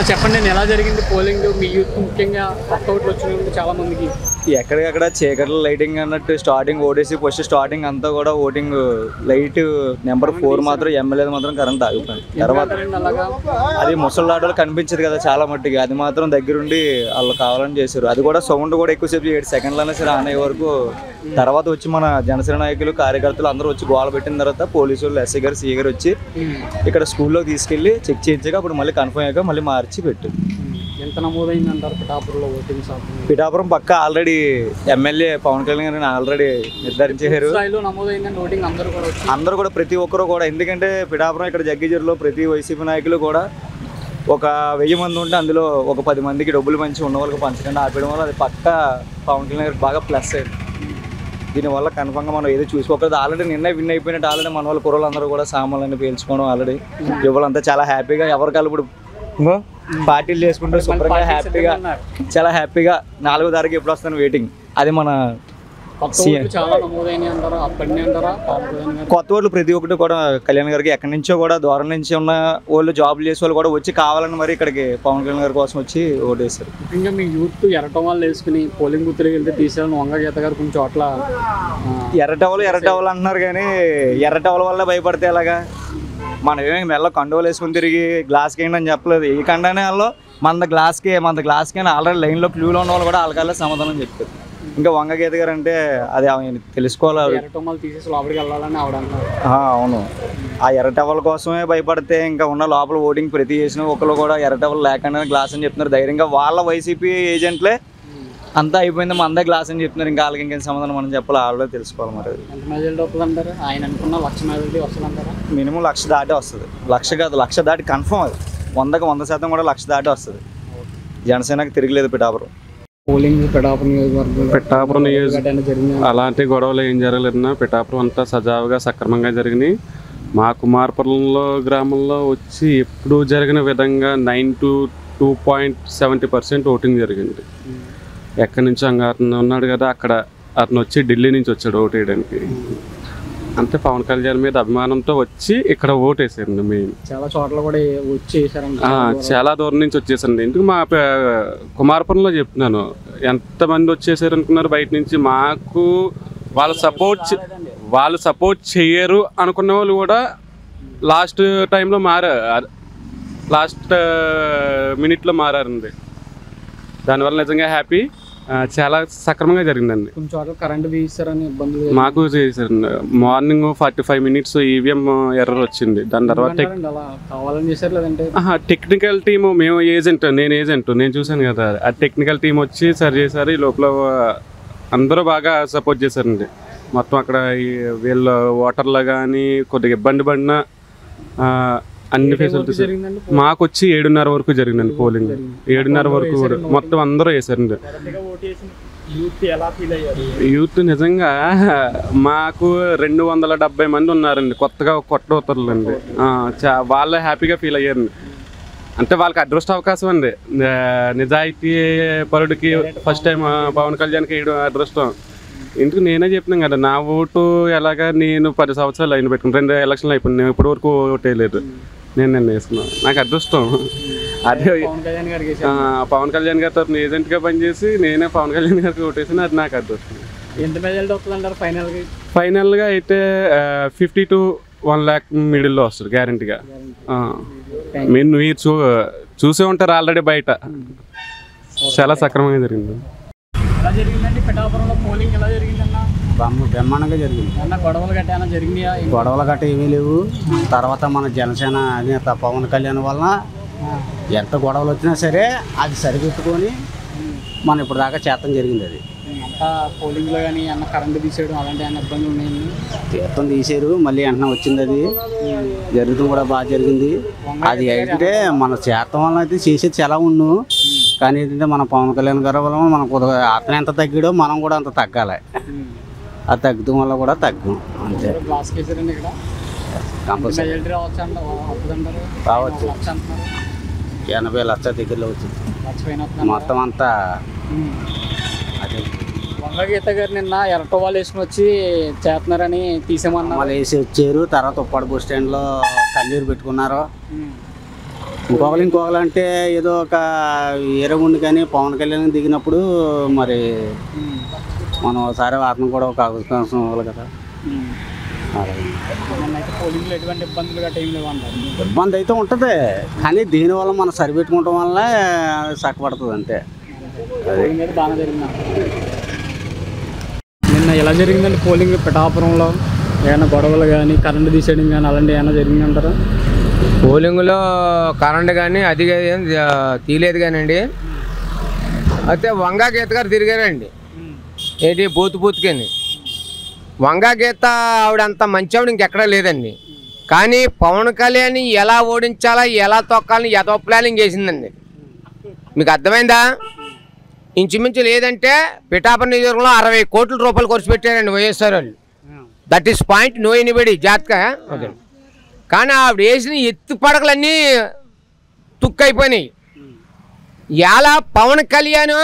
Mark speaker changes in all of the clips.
Speaker 1: చెప్పండి నేను ఎలా జరిగింది పోలింగ్ మీ యూత్ ముఖ్యంగా వర్కౌట్లు వచ్చిన చాలా మందికి
Speaker 2: ఎక్కడికక్కడ చీకట్ల లైటింగ్ అన్నట్టు స్టార్టింగ్ ఓటేసి ఫస్ట్ స్టార్టింగ్ అంతా కూడా ఓటింగ్ లైట్ నెంబర్ 4 మాత్రం ఎమ్మెల్యే మాత్రం కరెంట్ ఆగిపోయింది. తర్వాత అది ముసలాడలు కనిపించదు కదా చాలా మట్టికి, అది మాత్రం దగ్గరుండి వాళ్ళు కావాలని చేశారు. అది కూడా సౌండ్ కూడా ఎక్కువసేపు 7 సెకండ్లనే సరే ఆనే వరకు. తర్వాత వచ్చి మన జనసేన నాయకులు కార్యకర్తలు అందరూ వచ్చి గోల పెట్టిన తర్వాత పోలీసు వాళ్ళు ఎస్ఐ గారు సిఐ గారు వచ్చి ఇక్కడ స్కూల్లో తీసుకెళ్ళి చెక్ చేయించగా అప్పుడు మళ్ళీ కన్ఫర్మ్ అయ్యాక మళ్ళీ మార్చి పెట్టు.
Speaker 1: ఎంత నమోదైంది అంటారు పిఠాపురంలో ఓటింగ్ శాతం?
Speaker 2: పిఠాపురం పక్క ఆల్రెడీ ఎమ్మెల్యే పవన్ కళ్యాణ్ గారిని ఆల్రెడీ నిర్ధారించారు. అందరూ కూడా ప్రతి ఒక్కరు కూడా, ఎందుకంటే పిఠాపురం ఇక్కడ జగ్గీజర్లో ప్రతి వైసీపీ నాయకులు కూడా ఒక 1000 మంది ఉంటే అందులో ఒక 10 మందికి డబ్బులు పంచి ఉన్న వాళ్ళకి పంచకుండా ఆపేయడం వల్ల అది పక్క పవన్ కళ్యాణ్ గారికి బాగా ప్లస్ అయింది. దీనివల్ల కన్ఫర్మ్గా మనం ఏదో చూసుకోకూడదు. ఆల్రెడీ నిన్న విన్ అయిపోయినట్టు ఆల్రెడీ మన వాళ్ళ కుర్రలు అందరూ కూడా సామాన్లన్నీ పేల్చుకోవడం ఆల్రెడీ యువలంతా చాలా హ్యాపీగా ఎవరికాలు ఇప్పుడు పార్టీలు చేసుకుంటూ శుభ్రంగా హ్యాపీగా చాలా హ్యాపీగా 4వ తారీఖు ఎప్పుడు వస్తాను వెయిటింగ్. అది మన కొత్త వాళ్ళు ప్రతి ఒక్కటి కూడా కళ్యాణ్ గారికి ఎక్కడి నుంచో కూడా దూరం నుంచి ఉన్న వాళ్ళు జాబ్ చేసే వాళ్ళు కూడా వచ్చి కావాలని మరి ఇక్కడికి పవన్ కళ్యాణ్ గారి కోసం వచ్చి ఓటేస్తారు.
Speaker 1: ముఖ్యంగా మీ యూత్ ఎర్రటవాళ్ళు వేసుకుని పోలింగ్ బూత్కి వెళ్తే తీసేయాలని వంగగీత గారు కొంచెం చోట్ల
Speaker 2: ఎర్రటవలు అంటున్నారు కానీ ఎర్రటవల వల్ల భయపడితే ఎలాగా? మనం ఏమేమి మెల్ల కండువలు వేసుకుని తిరిగి గ్లాస్కి ఏంటి అని చెప్పలేదు. ఈ కండానే వాళ్ళు మన గ్లాస్కి అని ఆల్రెడీ లైన్లో క్యూలో ఉన్న వాళ్ళు కూడా వాళ్ళకల్లా సమాధానం చెప్తారు. ఇంకా వంగగీత గారు అంటే అది తెలుసుకోవాలి. అవును, ఆ ఎర్రటవల కోసమే భయపడితే ఇంకా ఉన్న లోపల ఓటింగ్ ప్రతి చేసిన ఒకళ్ళు కూడా ఎర్రటవలు లేకుండా గ్లాస్ అని చెప్తున్నారు ధైర్యంగా. వాళ్ళ వైసీపీ ఏజెంట్లే అంతా అయిపోయింది మన గ్లాస్ అని చెప్తున్నారు. ఇంకా వాళ్ళకి ఇంకేం సమాధానం మనం చెప్పాలి, ఆల్రెడీ తెలుసుకోవాలి. మరి మినిమం 1,00,000 దాటి వస్తుంది. 1,00,000 కాదు, 1,00,000 దాటి కన్ఫర్మ్. అది 100కి 100% కూడా 1,00,000 దాటి వస్తుంది. జనసేనకి తిరగలేదు పిఠాపురం.
Speaker 1: పోలింగ్
Speaker 3: పిఠాపురం అలాంటి గొడవలు ఏం జరగలేదన్నా. పిఠాపురం అంతా సజావుగా సక్రమంగా జరిగినాయి. మా కుమారపురంలో గ్రామంలో వచ్చి ఎప్పుడు జరిగిన విధంగా 92.70% ఓటింగ్ జరిగింది. ఎక్కడి నుంచి అతను ఉన్నాడు కదా, అక్కడ అతను వచ్చి ఢిల్లీ నుంచి వచ్చాడు ఓటు వేయడానికి. అంతే పవన్ కళ్యాణ్ మీద అభిమానంతో వచ్చి ఇక్కడ ఓటు వేసారండి. మెయిన్
Speaker 1: చాలా చోట్ల కూడా
Speaker 3: చాలా దూరం నుంచి వచ్చేసారండి. ఎందుకు మా కుమారపురంలో చెప్తున్నాను, ఎంతమంది వచ్చేసారు అనుకున్నారు బయట నుంచి. మాకు వాళ్ళు సపోర్ట్ చేయరు అనుకున్న వాళ్ళు కూడా లాస్ట్ టైంలో లాస్ట్ మినిట్లో మారారండి. దానివల్ల నిజంగా హ్యాపీ. చాలా సక్రమంగా జరిగిందండి. మాకు చేశారండి. మార్నింగ్ 45 minutes ఈవీఎం ఎర్రర్ వచ్చింది. దాని తర్వాత టెక్నికల్ టీము, నేను చూశాను కదా, ఆ టెక్నికల్ టీం వచ్చి సరి చేశారు. ఈ లోపల అందరూ బాగా సపోర్ట్ చేశారండి. మొత్తం అక్కడ వీళ్ళు ఓటర్లు కానీ కొద్దిగా ఇబ్బంది పడిన అన్ని ఫెసిలిటీస్ మాకు వచ్చి 7:30 వరకు జరిగిందండి పోలింగ్. 7:30 వరకు కూడా మొత్తం అందరూ వేసారండి. యూత్ నిజంగా మాకు 270 మంది ఉన్నారండి కొత్తగా ఓటర్లు అండి. వాళ్ళు హ్యాపీగా ఫీల్ అయ్యారండి. అంటే వాళ్ళకి అదృష్ట అవకాశం అండి. నిజాయితీ పరుడికి ఫస్ట్ టైం పవన్ కళ్యాణ్కి వేయడం అదృష్టం. ఎందుకు నేనే చెప్తున్నాను కదా, నా ఓటు ఎలాగా నేను 10 సంవత్సరాలు అయిన పెట్టుకున్నాను. 2 ఎలక్షన్లు అయిపోయింది, నేను ఇప్పటి వరకు ఓటు వేయలేదు. నేను వేసుకున్నాను. నాకు అదృష్టం అదే. పవన్ కళ్యాణ్ గారి తరఫున ఏజెంట్గా పనిచేసి నేనే పవన్ కళ్యాణ్ గారికి ఓటేసాను. అది నాకు అదృష్టం. ఫైనల్గా అయితే 50 to 1 lakh మిడిల్లో వస్తుంది గ్యారంటీగా. మీరు చూసే ఉంటారు ఆల్రెడీ బయట. చాలా సక్రమంగా జరిగింది.
Speaker 4: బ్రహ్మాండంగా జరిగింది. గొడవలు గట్ట ఏమీ లేవు. తర్వాత మన జనసేన అధినేత పవన్ కళ్యాణ్ వలన ఎంత గొడవలు వచ్చినా సరే అది సరిపెట్టుకొని మనం ఇప్పుడు దాకా చేతం జరిగింది. అది
Speaker 1: పోలింగ్లో కానీ అన్న కరెంటు తీసేయడం అలాంటి అన్న ఇబ్బందులు ఉన్నాయండి.
Speaker 4: తీర్థం తీసారు, మళ్ళీ వెంటనే వచ్చింది. అది జరుగుతూ కూడా బాగా జరిగింది. అది అయితే మన చేతం వల్ల అయితే చేసేది చాలా ఉండు. కానీ ఏంటంటే మన పవన్ కళ్యాణ్ గారి వల్ల మనం కొద్దిగా అతను ఎంత తగ్గాడో మనం కూడా అంత తగ్గాలి. అది తగ్గడం వల్ల కూడా తగ్గం అంతే. రావచ్చు. 80 లక్షల దగ్గరలో వచ్చింది మొత్తం అంతా.
Speaker 1: అదే వంగగీత గారు నిన్న ఎర్రటవాళ్ళు వేసుకుని వచ్చి చేస్తున్నారని తీసేమన్నారు.
Speaker 4: వాళ్ళు వేసి వచ్చారు. తర్వాత ఉప్పాడు బస్ స్టాండ్లో కన్నీరు పెట్టుకున్నారు. ఇంకొకరు అంటే ఏదో ఒక వేరే ఉండి కానీ పవన్ కళ్యాణ్ దిగినప్పుడు మరి మనం ఒకసారి వాటిని కూడా ఒక అవకాశం ఇవ్వాలి కదా.
Speaker 1: పోలింగ్లో ఎటువంటి ఇబ్బందులు గట్రా ఏం లేవంటారు?
Speaker 4: ఇబ్బంది అయితే ఉంటుంది, కానీ దీనివల్ల మనం సరిపెట్టుకోవటం వల్ల చక్కబడుతుంది అంతే.
Speaker 1: పోలింగ్ అయితే బాగా జరిగింది. నిన్న ఎలా జరిగిందండి పోలింగ్ పిఠాపురంలో? ఏమైనా గొడవలు కానీ కరెంటు తీసేయడం కానీ అలాంటివి ఏమైనా జరిగిందంటారా?
Speaker 5: పోలింగ్లో కరెంట్ కానీ అది ఏం తీయలేదు కానండి. అయితే వంగా గీత గారు తిరిగారండి, ఏంటి బూత్కి. వంగా గీత ఆవిడ అంత మంచి ఆవిడ ఇంకెక్కడా లేదండి. కానీ పవన్ కళ్యాణ్ ఎలా ఓడించాలా ఎలా తొక్కాలని ఏదో ప్లానింగ్ చేసిందండి. మీకు అర్థమైందా? ఇంచుమించు లేదంటే పిఠాపురం నియోజకవర్గంలో 60 కోట్ల రూపాయలు ఖర్చు పెట్టారండి వైఎస్ఆర్ వాళ్ళు. That is point, no anybody జాతక. ఓకే, కానీ ఆవిడ వేసిన ఎత్తు పడకలన్నీ తుక్కైపోయినాయి. ఇలా పవన్ కళ్యాణ్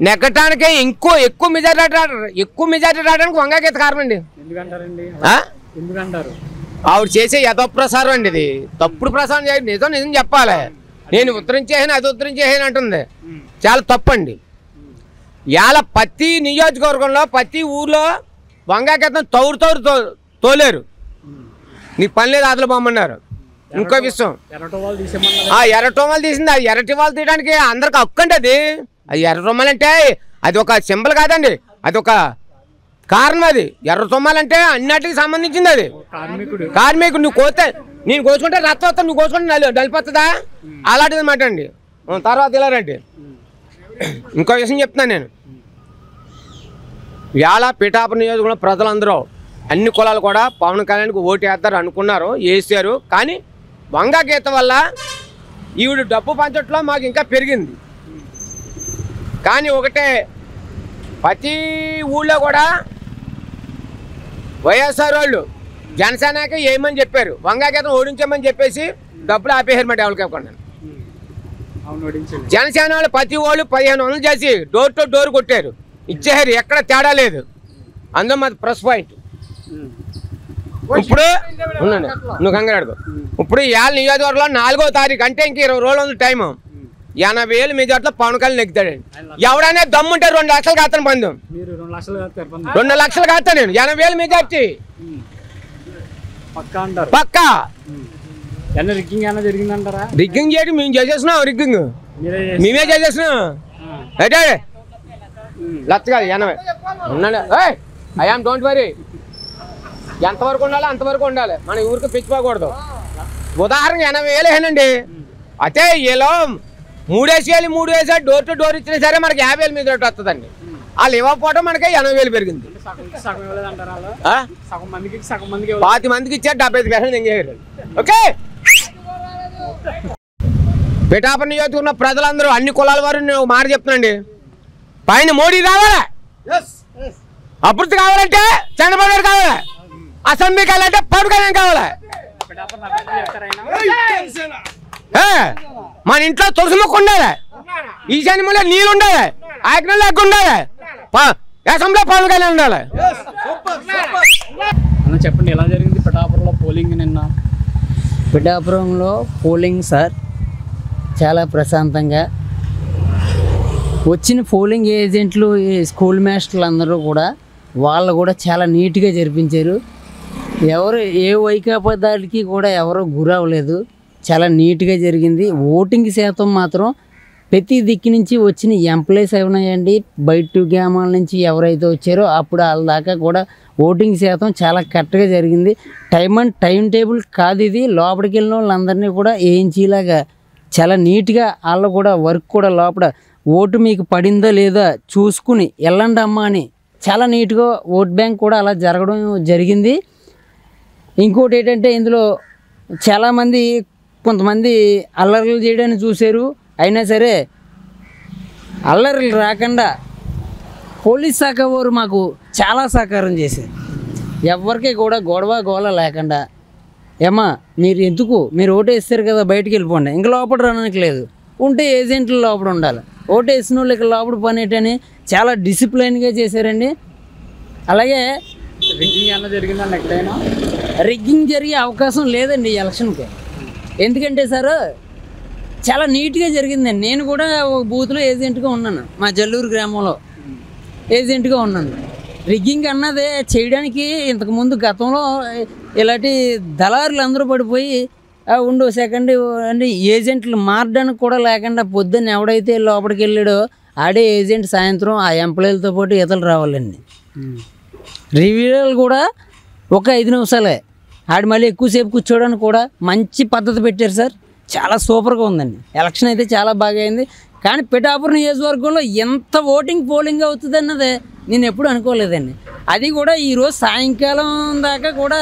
Speaker 5: నెగ్గటానికే ఎక్కువ మెజారిటీ రావడానికి వంగా గీత కారణం అండి.
Speaker 1: ఎందుకంటారు?
Speaker 5: ఆవిడ చేసే యథోప్రసారం అండి, ఇది తప్పుడు ప్రసారం చేయండి. నిజం చెప్పాలి. నేను ఉత్తరించేసాను అది ఉత్తరించేసాను అంటుంది, చాలా తప్పండి. ఇవాళ ప్రతి నియోజకవర్గంలో ప్రతి ఊర్లో వంగా గీతం తౌరు తోలేరు. నీకు పని లేదు ఆదలు బొమ్మన్నారు. ఇంకో విషయం, ఎర్రటోమాలు తీసింది. అది ఎర్రటివాళ్ళు తీయడానికి అందరికి హక్కు అండి. అది ఎర్ర రొమ్మలు అంటే అది ఒక సింబల్ కాదండి, అది ఒక కారణం. అది ఎర్ర రొమ్మలు అంటే అన్నిటికి సంబంధించింది. అది కార్మికుడు. నువ్వు కోస్తే నేను కోసుకుంటే రక్తం వస్తా, నువ్వు కోసుకుంటే నలిపోతుందా? అలాంటిది అన్నమాట అండి. తర్వాత ఇలా రండి, ఇంకో విషయం చెప్తున్నాను నేను. ఇవాళ పిఠాపురం నియోజకవర్గంలో ప్రజలందరూ అన్ని కులాలు కూడా పవన్ కళ్యాణ్కి ఓటు వేస్తారు అనుకున్నారు, వేసారు. కానీ వంగా గీత వల్ల ఈవిడ డబ్బు పంచట్లో మాకు ఇంకా పెరిగింది. కానీ ఒకటే, ప్రతి ఊళ్ళో కూడా వైఎస్ఆర్ వాళ్ళు జనసేనకి ఏమని చెప్పారు, వంగా గీతం ఓడించమని చెప్పేసి డబ్బులు ఆపేసారు మాట ఎవరికి ఇవ్వకుండా. జనసేన వాళ్ళు ప్రతి వాళ్ళు 1500 చేసి డోర్ టు డోర్ కొట్టారు, ఇచ్చేసారు. ఎక్కడ తేడా లేదు. అందులో మాది ప్లస్ పాయింట్. ఇప్పుడు ఉన్నాను, నువ్వు కంగారు. ఇప్పుడు ఇవాళ నియోజకవర్గంలో 4వ తారీఖు అంటే ఇంక 20 రోజులు ఉంది టైము. 80,000 మెజార్టీలో పవన్ కళ్యాణ్ నెగ్గుతాడండి. ఎవడైనా దమ్ముంటే 2 లక్షలు కాస్తాను పందెం. 2 లక్షలు కాస్తా నేను. 80,000 మెజార్టీ పక్కా. రిగ్గింగ్ చేయడం మేము చేసేసినాం. రిగ్గింగ్ మేమే చేసేసినాం. అయితే లచ్చ కాదు 80 ఉన్నాడు. I am don't worry. ఎంతవరకు ఉండాలి అంతవరకు ఉండాలి. మన ఊరికి పిచ్చిపోకూడదు. ఉదాహరణకి 80,000 వేసానండి. అయితే వీళ్ళు 3 వేసారు డోర్ టు డోర్ ఇచ్చినా సరే మనకి 50,000 మీద వస్తుందండి. వాళ్ళు ఇవ్వకపోవడం మనకి 80,000 పెరిగింది. 10 మందికి ఇచ్చారు, 75% ఎంగేయారు. ఓకే, పిఠాపురం నియోజకవర్గంలో ప్రజలందరూ అన్ని కులాల వారు నేను మాట చెప్తున్నాండి. పైన మోడీ రావాలి, అభివృద్ధి కావాలంటే చంద్రబాబు నాయుడు కావాలి, అసెంబ్లీ కావాలంటే పవన్ కళ్యాణ్ కావాలి. మన ఇంట్లో తులసి మొక్క ఉండాలి, ఈశాన్యంలో నీళ్ళు ఉండాలి, ఆగ్నేయంలో ఎగ్గు ఉండాలి, అసెంబ్లీలో పవన్ కళ్యాణ్ ఉండాలి.
Speaker 1: చెప్పండి, ఎలా జరిగింది పిఠాపురంలో పోలింగ్ నిన్న?
Speaker 6: పిఠాపురంలో పోలింగ్ సార్ చాలా ప్రశాంతంగా వచ్చిన పోలింగ్ ఏజెంట్లు, ఈ స్కూల్ మాస్టర్లు అందరూ కూడా వాళ్ళు కూడా చాలా నీట్గా జరిపించారు. ఎవరు ఏ వైకాపదానికి కూడా ఎవరు గురవ్వలేదు. చాలా నీట్గా జరిగింది. ఓటింగ్ శాతం మాత్రం ప్రతి దిక్కు నుంచి వచ్చిన ఎంప్లాయీస్ ఉన్నాయండి, బయట గ్రామాల నుంచి ఎవరైతే వచ్చారో అప్పుడు వాళ్ళ దాకా కూడా ఓటింగ్ శాతం చాలా కరెక్ట్గా జరిగింది. టైం టేబుల్ కాదు ఇది. లోపలికి వెళ్ళిన వాళ్ళందరినీ కూడా వేయించేలాగా చాలా నీట్గా వాళ్ళు కూడా వర్క్ కూడా లోపల ఓటు మీకు పడిందో లేదో చూసుకుని వెళ్ళండి అమ్మా అని చాలా నీట్గా ఓట్ బ్యాంక్ కూడా అలా జరగడం జరిగింది. ఇంకోటి ఏంటంటే ఇందులో చాలామంది కొంతమంది అల్లర్లు చేయడానికి చూశారు. అయినా సరే అల్లర్లు రాకుండా పోలీస్ శాఖ వారు మాకు చాలా సహకారం చేశారు. ఎవరికి కూడా గోల లేకుండా, ఏమా మీరు ఎందుకు మీరు ఓటు వేస్తారు కదా బయటికి వెళ్ళిపోండి, ఇంకా లోపల రావడానికి లేదు, ఉంటే ఏజెంట్లు లోపల ఉండాలి, ఓటు వేసిన వాళ్ళు ఇక్కడ లోపల పని ఏంటని చాలా డిసిప్లైన్గా చేశారండి. అలాగే
Speaker 1: రిగ్గింగ్ ఏమైనా జరిగిందండి? ఎక్కడైనా
Speaker 6: రిగ్గింగ్ జరిగే అవకాశం లేదండి ఈ ఎలక్షన్కి. ఎందుకంటే సార్ చాలా నీట్గా జరిగిందండి. నేను కూడా ఒక బూత్లో ఏజెంట్గా ఉన్నాను, మా జల్లూరు గ్రామంలో ఏజెంట్గా ఉన్నాను. రిగ్గింగ్ అన్నదే చేయడానికి ఇంతకుముందు గతంలో ఇలాంటి దళారులు అందరూ పడిపోయి ఉండు సెకండ్ అంటే ఏజెంట్లు మారడానికి కూడా లేకుండా పొద్దున్న ఎవడైతే లోపలికి వెళ్ళాడో ఆడే ఏజెంట్ సాయంత్రం ఆ ఎంప్లాయీలతో పాటు ఈతలు రావాలండి. రివ్యూలు కూడా ఒక 5 నిమిషాలే, ఆడు మళ్ళీ ఎక్కువసేపు కూర్చోవడానికి కూడా మంచి పద్ధతి పెట్టారు సార్. చాలా సూపర్గా ఉందండి. ఎలక్షన్ అయితే చాలా బాగా అయింది. కానీ పిఠాపురం నియోజకవర్గంలో ఎంత పోలింగ్ అవుతుంది అన్నది నేను ఎప్పుడు అనుకోలేదండి. అది కూడా ఈరోజు సాయంకాలం దాకా కూడా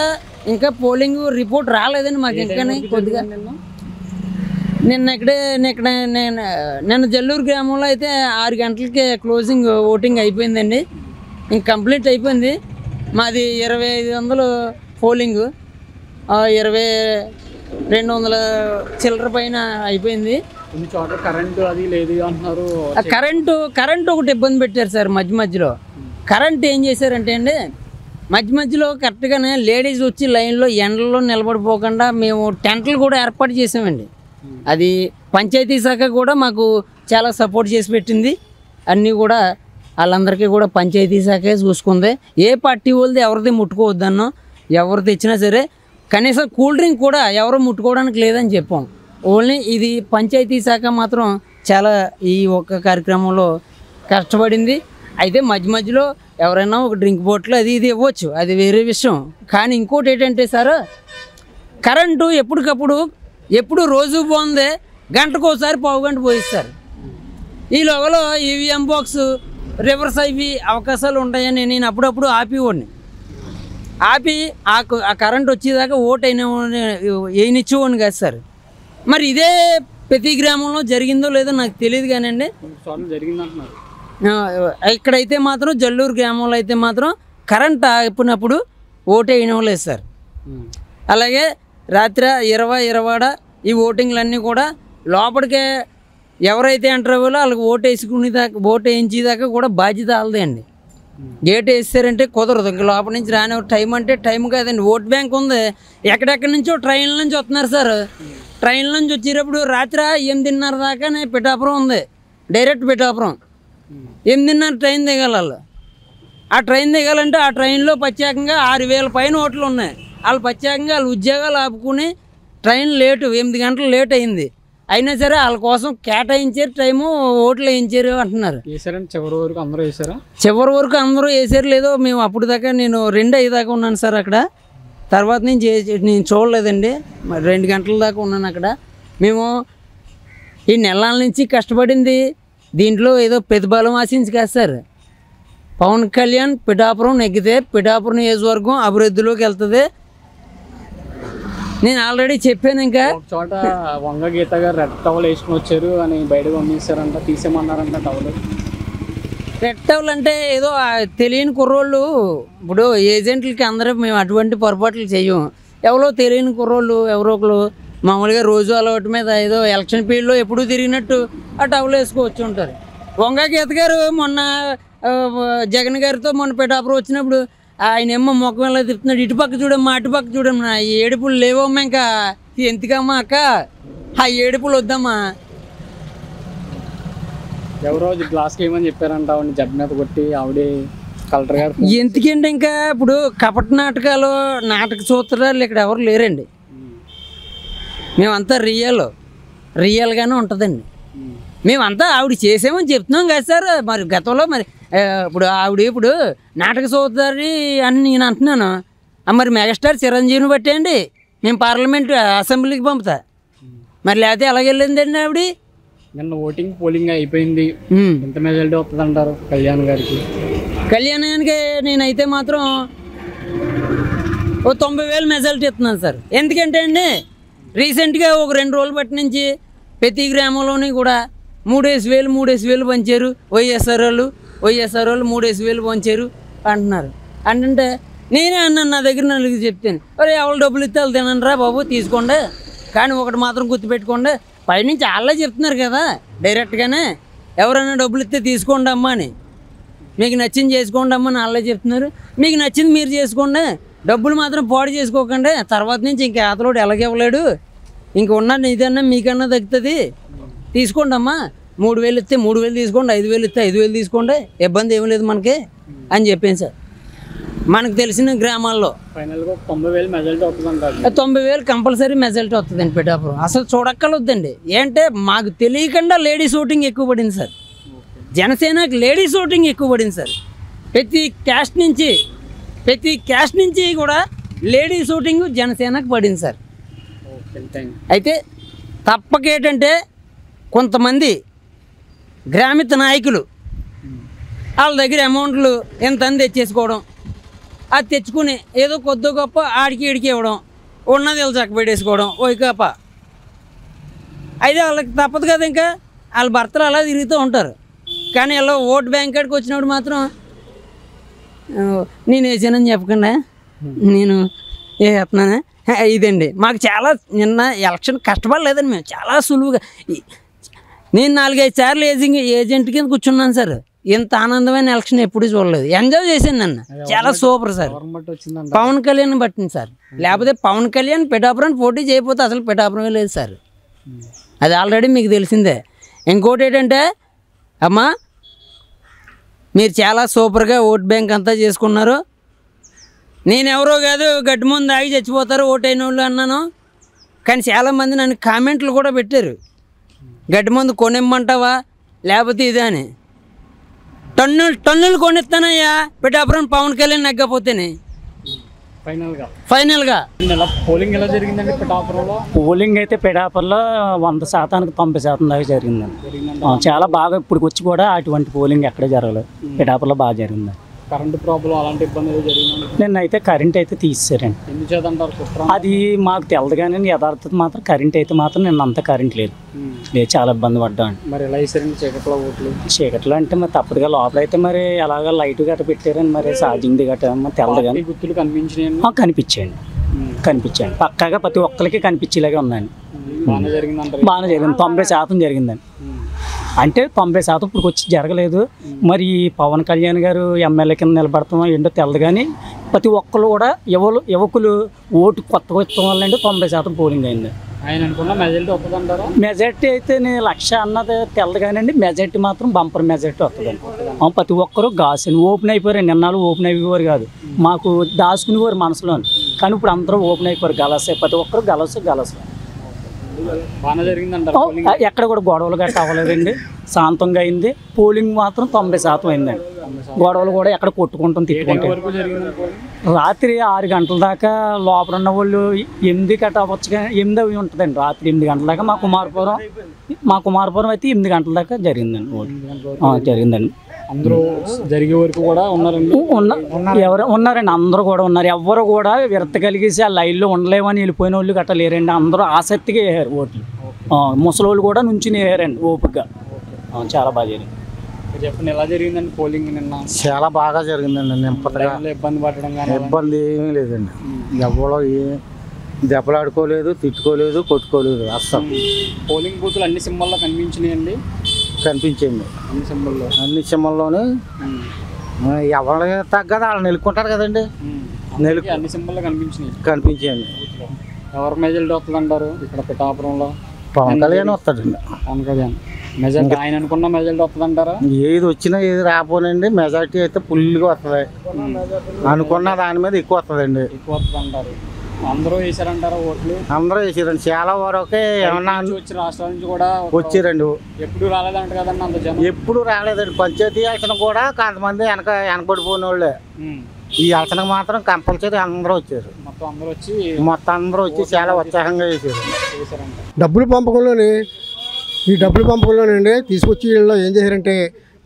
Speaker 6: ఇంకా పోలింగ్ రిపోర్ట్ రాలేదండి మాకు. ఇంకా కొద్దిగా నిన్న జల్లూరు గ్రామంలో అయితే 6 గంటలకి క్లోజింగ్ ఓటింగ్ అయిపోయిందండి. ఇంక కంప్లీట్ అయిపోయింది. మాది 2500 పోలింగ్, 200 చిల్లర పైన అయిపోయింది.
Speaker 1: కొన్ని చోట్ల కరెంటు అది లేదు అంటున్నారు.
Speaker 6: కరెంటు ఒకటి ఇబ్బంది పెట్టారు సార్ మధ్యలో. కరెంట్ ఏం చేశారంటే అండి, మధ్యలో కరెక్ట్గానే లేడీస్ వచ్చి లైన్లో ఎండల్లో నిలబడిపోకుండా మేము టెంట్లు కూడా ఏర్పాటు చేసామండి. అది పంచాయతీ శాఖ కూడా మాకు చాలా సపోర్ట్ చేసి పెట్టింది. అన్నీ కూడా వాళ్ళందరికీ కూడా పంచాయతీ శాఖే చూసుకుంది. ఏ పార్టీ వాళ్ళది ఎవరిది ముట్టుకోవద్దన్నో, ఎవరు తెచ్చినా సరే కనీసం కూల్ డ్రింక్ కూడా ఎవరు ముట్టుకోవడానికి లేదని చెప్పాం. ఓన్లీ ఇది పంచాయతీ శాఖ మాత్రం చాలా ఈ ఒక్క కార్యక్రమంలో కష్టపడింది. అయితే మధ్యలో ఎవరైనా ఒక డ్రింక్ బాటిల్ అది ఇది ఇవ్వచ్చు, అది వేరే విషయం. కానీ ఇంకోటి ఏంటంటే సార్, కరెంటు ఎప్పటికప్పుడు ఎప్పుడు రోజు బాగుంది, గంటకోసారి పావుగంట పోయిస్తారు. ఈ లోపల ఈవీఎం బాక్స్ రివర్స్ అయ్యి అవకాశాలు ఉంటాయని నేను అప్పుడప్పుడు ఆపి ఆ కరెంట్ వచ్చేదాకా ఓటు వేయనిచ్చేవాడిని కాదు సార్. మరి ఇదే ప్రతి గ్రామంలో జరిగిందో లేదో నాకు తెలియదు కానండి.
Speaker 1: జరిగిందంటున్నారు.
Speaker 6: ఇక్కడైతే మాత్రం జల్లూరు గ్రామంలో అయితే మాత్రం కరెంట్ ఆపినప్పుడు ఓటు వేయడం లేదు సార్. అలాగే రాత్రి 20 ఈ ఓటింగ్లన్నీ కూడా లోపలికే ఎవరైతే ఎంటర్ అవ్వాలో వాళ్ళకి ఓటు వేయించేదాకా కూడా బాధ్యత వాళ్ళదే అండి. గేట్ వేసారంటే కుదరదు, ఇంకా లోపల నుంచి రాని టైం అంటే టైం కాదండి. ఓట్ బ్యాంక్ ఉంది, ఎక్కడెక్కడి నుంచో ట్రైన్ల నుంచి వస్తున్నారు సార్. ట్రైన్ల నుంచి వచ్చేటప్పుడు రాత్రి 8:30 దాకానే పిఠాపురం ఉంది, డైరెక్ట్ పిఠాపురం. 8:30 ట్రైన్ దిగాలి. ఆ ట్రైన్ దిగాలంటే ఆ ట్రైన్లో ప్రత్యేకంగా 6,000 పైన ఓట్లు ఉన్నాయి. వాళ్ళు ప్రత్యేకంగా వాళ్ళ ఉద్యోగాలు ఆపుకుని ట్రైన్ లేటు 8 గంటలు లేట్ అయింది. అయినా సరే వాళ్ళ కోసం కేటాయించారు టైము, ఓట్లు వేయించారు అంటున్నారు.
Speaker 1: చివరి వరకు అందరూ వేసారా?
Speaker 6: చివరి వరకు అందరూ వేసారు లేదో మేము అప్పుడు దాకా నేను 2:05 దాకా ఉన్నాను సార్ అక్కడ. తర్వాత నుంచి నేను చూడలేదండి, 2 గంటల దాకా ఉన్నాను అక్కడ. మేము ఈ నెలల నుంచి కష్టపడింది దీంట్లో ఏదో ప్రతిఫలం ఆశించి కాదు సార్. పవన్ కళ్యాణ్ పిఠాపురం నెగ్గితే పిఠాపురం నియోజకవర్గం అభివృద్ధిలోకి వెళ్తుంది. నేను ఆల్రెడీ చెప్పాను. ఇంకా
Speaker 1: చోట వంగ గీత గారు రెడ్ టవల్ వేసుకుని వచ్చారు అని బయటకు పంపించారంట, తీసేమన్నారంట టవల్.
Speaker 6: రెడ్ టవల్ అంటే ఏదో తెలియని కుర్రోళ్ళు, ఇప్పుడు ఏజెంట్లకి అందరూ మేము అటువంటి పొరపాట్లు చెయ్యం. ఎవరో తెలియని కుర్రోళ్ళు ఎవరో ఒకరు మామూలుగా రోజు అలవాటు మీద ఏదో ఎలక్షన్ పీరియడ్లో ఎప్పుడూ తిరిగినట్టు ఆ టవల్ వేసుకొచ్చి ఉంటారు. వంగ గీత గారు మొన్న జగన్ గారితో మొన్న పిఠాపురం వచ్చినప్పుడు ఆయన ఏమో ముఖం ఎలా తిప్పుతున్నాడు, ఇటుపక్క చూడమ్మా అటుపక్క చూడమ్మా, ఈ ఏడుపులు లేవమ్మా, ఇంకా ఎందుకమ్మా అక్క ఆ ఏడుపులు వద్దమ్మా.
Speaker 1: ఎవరో గ్లాస్కి ఏమని చెప్పారంట, ఆవిడ జబ్బు మీద కొట్టి ఆవిడే కలెక్టర్ గారు.
Speaker 6: ఎందుకంటే ఇంకా ఇప్పుడు కపట నాటకాలు నాటక సూత్రాలు ఇక్కడ ఎవరు లేరండి. మేమంతా రియల్గానే ఉంటుందండి. మేమంతా ఆవిడ చేసామని చెప్తున్నాం కదా సార్. మరి గతంలో మరి ఇప్పుడు నాటక సోదరి అని నేను అంటున్నాను. మరి మెగాస్టార్ చిరంజీవిని బట్టేయండి మేము పార్లమెంట్ అసెంబ్లీకి పంపుతా, మరి లేకపోతే ఎలాగ వెళ్ళిందండి ఆవిడ.
Speaker 1: నిన్న పోలింగ్ అయిపోయింది, ఎంత మెజారిటీ వస్తుంది అంటారు
Speaker 6: కళ్యాణానికి? నేనైతే మాత్రం 90,000 మెజారిటీ ఇస్తున్నాను సార్. ఎందుకంటే అండి రీసెంట్గా ఒక 2 రోజులు బట్టి నుంచి ప్రతి గ్రామంలోని కూడా 3,000 పంచారు. వైఎస్ఆర్ వాళ్ళు 3,000 పంచారు అంటున్నారు. అంటే నేనే అన్నాను, నా దగ్గర నలుగురు చెప్తాను, అరే ఎవరు డబ్బులు ఇస్తే వాళ్ళు తినండి రా బాబు తీసుకోండి, కానీ ఒకటి మాత్రం గుర్తుపెట్టుకోండి, పైనుంచి వాళ్ళే చెప్తున్నారు కదా డైరెక్ట్గానే, ఎవరైనా డబ్బులు ఇస్తే తీసుకోండి అమ్మా అని, మీకు నచ్చింది చేసుకోండి అమ్మా అని వాళ్ళే చెప్తున్నారు. మీకు నచ్చింది మీరు చేసుకోండి, డబ్బులు మాత్రం పాడు చేసుకోకండి, తర్వాత నుంచి ఇంకా అతలోడు ఎలాగివ్వలేడు ఇంక ఉన్న ఇదన్నా మీకన్నా తగ్గుతుంది, తీసుకోండి అమ్మా, 3000 ఇస్తే 3000 తీసుకోండి, 5000 ఇస్తే 5000 తీసుకోండి, ఇబ్బంది ఏమీ లేదు మనకి అని చెప్పాను సార్. మనకు తెలిసిన గ్రామాల్లో
Speaker 1: ఫైనల్గా 90,000 మెజారిటీ వస్తుందంటారు.
Speaker 6: 90,000 కంపల్సరీ మెజారిటీ వస్తుందండి పిఠాపురం. అసలు చూడక్కర్లొద్దండి. ఏంటంటే మాకు తెలియకుండా లేడీస్ ఓటింగ్ ఎక్కువ పడింది సార్. జనసేనకి లేడీస్ ఓటింగ్ ఎక్కువ పడింది సార్. ప్రతి క్యాస్ట్ నుంచి కూడా లేడీస్ ఓటింగ్ జనసేనకు పడింది సార్. అయితే తప్పకేంటంటే కొంతమంది గ్రామీణ నాయకులు వాళ్ళ దగ్గర అమౌంట్లు ఎంత తెచ్చేసుకోవడం, అది తెచ్చుకుని ఏదో కొద్ది గొప్ప ఆడికి ఈడికి ఇవ్వడం, ఉన్నది వీళ్ళు చక్కబెట్టేసుకోవడం వైకాపా. అయితే వాళ్ళకి తప్పదు కదా, ఇంకా వాళ్ళ భర్తలు అలా తిరుగుతూ ఉంటారు. కానీ ఇలా ఓట్ బ్యాంక్ కాడికి వచ్చినప్పుడు మాత్రం నేను వేసానని చెప్పకుండా నేను వేస్తున్నాను. ఇదండి మాకు చాలా నిన్న ఎలక్షన్ కష్టపడలేదండి, మేము చాలా సులువుగా. నేను 4-5 సార్లు ఏజెంట్ కింద కూర్చున్నాను సార్. ఇంత ఆనందమైన ఎలక్షన్ ఎప్పుడు చూడలేదు. ఎంజాయ్ చేశాను నన్ను, చాలా సూపర్ సార్. పవన్ కళ్యాణ్ పట్టింది సార్. లేకపోతే పవన్ కళ్యాణ్ పిఠాపురాన్ని పోటీ చేయకపోతే అసలు పిఠాపురమే లేదు సార్. అది ఆల్రెడీ మీకు తెలిసిందే. ఇంకోటి ఏంటంటే అమ్మా, మీరు చాలా సూపర్గా ఓట్ బ్యాంక్ అంతా చేసుకున్నారు. నేనెవరో కాదు, గడ్డి ముందు ఆగి చచ్చిపోతారు ఓటైన వాళ్ళు అన్నాను. కానీ చాలామంది నన్ను కామెంట్లు కూడా పెట్టారు, గడ్డి మందు కొనిమ్మంటావా లేకపోతే ఇదే అని. టన్నులు కొనిస్తానయ్యా పిఠాపురం పవన్ కళ్యాణ్ నెగ్గపోతేనే. ఫైనల్గా
Speaker 1: పోలింగ్ ఎలా జరిగిందండి పిఠాపురంలో?
Speaker 7: పోలింగ్ అయితే పిఠాపురంలో 100%కి 90% దాకా జరిగిందండి. చాలా బాగా ఇప్పుడు వచ్చి కూడా అటువంటి పోలింగ్ ఎక్కడ జరగలేదు. పిఠాపురంలో బాగా జరిగిందండి.
Speaker 1: కరెంటు ప్రాబ్లం అలాంటి ఇబ్బంది జరిగిందండి.
Speaker 7: నిన్నైతే కరెంట్ అయితే తీసేశారండి.
Speaker 1: ఎందుకు చేద్దంటారు?
Speaker 7: అది మాకు తెలదు కానీ యథార్థత మాత్రం కరెంట్ అయితే మాత్రం నిన్న అంతా కరెంట్ లేదు. చాలా ఇబ్బంది పడ్డామండి.
Speaker 1: మరి ఎలా వేసారండి చీకట్లో ఓట్లు?
Speaker 7: చీకట్లో అంటే మరి తప్పదుగా, లోపల అయితే మరి ఎలాగ లైట్ గట్ట పెట్టారని మరి ఛార్జింగ్ది గట్ట తెలదు కానీ
Speaker 1: గుర్తులు కనిపించినాయండి.
Speaker 7: కనిపించండి పక్కాగా ప్రతి ఒక్కరికి కనిపించేలాగే ఉందండి.
Speaker 1: బాగానే జరిగిందంటారు?
Speaker 7: బాగానే జరిగింది, 90% జరిగిందండి. అంటే 90% ఇప్పుడు వచ్చి జరగలేదు. మరి పవన్ కళ్యాణ్ గారు ఎమ్మెల్యే కింద నిలబడతామో ఏంటో తెలదు కానీ ప్రతి ఒక్కరు కూడా యువకులు ఓటు కొత్తగా ఇస్తాం వల్ల 90% పోలింగ్ అయింది.
Speaker 1: ఆయన అనుకున్న మెజారిటీ వస్తుందంటారా?
Speaker 7: మెజారిటీ అయితే నేను 1,00,000 అన్నది తెలదు కానీ మెజారిటీ మాత్రం బంపర్ మెజారిటీ వస్తుందండి. ప్రతి ఒక్కరు గాసుని ఓపెన్ అయిపోయారు. నిన్నాళ్ళు ఓపెన్ అయిపోయారు కాదు, మాకు దాచుకునేవారు మనసులో. కానీ ఇప్పుడు అందరూ ఓపెన్ అయిపోయారు. గలసే ప్రతి ఒక్కరు గలసు.
Speaker 1: బాగానే జరిగిందంటారు?
Speaker 7: ఎక్కడ కూడా గొడవలు గట్ట అవ్వలేదండి, శాంతంగా అయింది. పోలింగ్ మాత్రం 90% అయిందండి. గొడవలు కూడా ఎక్కడ కొట్టుకుంటాం తిట్టుకుంటాం. రాత్రి 6 గంటల దాకా లోపల ఉన్న వాళ్ళు 8 గంట అవ్వచ్చు కానీ 8 అవి ఉంటుందండి. రాత్రి 8 గంటల దాకా మా కుమారపురం అయితే 8 గంటల దాకా జరిగిందండి ఓటు. జరిగిందండి.
Speaker 1: అందరూ జరిగే వరకు కూడా ఉన్నారండి?
Speaker 7: ఉన్నారండి, అందరూ కూడా ఉన్నారు. ఎవరు కూడా విరత కలిగేసి ఆ లైన్లో ఉండలేమని వెళ్ళిపోయిన వాళ్ళు గట్ట లేరండి. అందరూ ఆసక్తిగా వేయారు ఓట్లు. ముసలోళ్ళు కూడా నుంచి వేయారండి ఓపికగా. చాలా బాగా జరిగింది.
Speaker 1: చెప్పండి ఎలా జరిగిందండి పోలింగ్ నిన్న?
Speaker 8: చాలా బాగా జరిగిందండి.
Speaker 1: ఇబ్బంది పడడం కానీ
Speaker 8: ఇబ్బంది ఏమీ లేదండి. ఎవరో దెబ్బలాడుకోలేదు, తిట్టుకోలేదు, కొట్టుకోలేదు అస్సలు.
Speaker 1: పోలింగ్ బూతులు అన్ని సింబల్లో కనిపించినాయండి?
Speaker 8: కనిపించండి అన్ని సింబల్లోనే. ఎవరు తగ్గదా వాళ్ళు నెలుక్కుంటారు కదండి.
Speaker 1: అన్ని సింబల్లో
Speaker 8: కనిపించండి.
Speaker 1: ఎవరు మెజారిటీ వస్తుంది అంటారు ఇక్కడ పిఠాపురంలో?
Speaker 8: పవన్ కళ్యాణ్ వస్తాడండి.
Speaker 1: పవన్ కళ్యాణ్ మెజారిటీ ఆయన అనుకున్న మెజారిటీ వస్తుంది అంటారా?
Speaker 8: ఏది వచ్చినా ఏది రాపోనండి, మెజారిటీ అయితే ఫుల్గా వస్తుంది. అనుకున్న దాని మీద ఎక్కువ వస్తుందండి.
Speaker 1: ఎక్కువ వస్తుంది అంటారు. అందరూ వేసారంటారా ఓట్లు?
Speaker 8: అందరూ వేసారండి. చాలా వరకే ఏమన్నా
Speaker 1: రాష్ట్రాల నుంచి కూడా
Speaker 8: వచ్చారండి.
Speaker 1: ఎప్పుడు రాలేదంట కదండి అంత జనం?
Speaker 8: ఎప్పుడు రాలేదండి. పంచాయతీ ఎలక్షన్ కూడా కొంతమంది వెనకబడిపోయిన వాళ్ళే. ఈ ఎలక్షన్కి మాత్రం కంపల్సరీ అందరూ వచ్చారు. మొత్తం అందరూ వచ్చి చాలా ఉత్సాహంగా వేసారు.
Speaker 9: డబ్బులు పంపకంలోనండి తీసుకొచ్చి వీళ్ళు ఏం చేశారంటే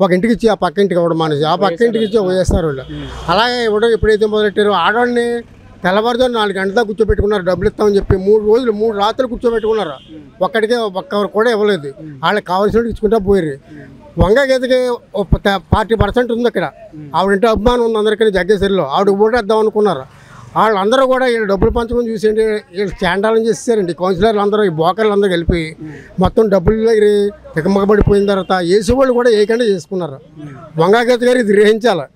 Speaker 9: ఒక ఇంటికి ఇచ్చి ఆ పక్క ఇంటికి ఇవ్వడం మానేసి ఆ పక్క ఇంటికి ఇచ్చి వేస్తారు వాళ్ళు. అలాగే ఇవ్వడం ఎప్పుడైతే మొదలెట్టారో ఆడవాళ్ళని తెల్లవారుజాము 4 గంటల కూర్చోబెట్టుకున్నారు. డబ్బులు ఇస్తామని చెప్పి 3 రాత్రులు కూర్చోబెట్టుకున్నారు. ఒక్కరు కూడా ఇవ్వలేదు. వాళ్ళకి కావాల్సినట్టు ఇచ్చుకుంటా పోయారు. వంగ గీతకి 40% ఉంది అక్కడ. ఆవిడంటే అభిమానం ఉంది అందరికీ. జగ్గేశ్వరిలో ఆవిడ ఓటేద్దాం అనుకున్నారు. వాళ్ళందరూ కూడా వీళ్ళు డబ్బులు పంచుకొని చూసేయండి వీళ్ళు చాండాలం చేసేసారండి. కౌన్సిలర్లు అందరూ ఈ బోకర్లు అందరూ కలిపి మొత్తం డబ్బులు తికమకబడిపోయిన తర్వాత ఏసీ వాళ్ళు కూడా ఏకంగా చేసుకున్నారు. వంగాగీత గారు ఇది గ్రహించాలి.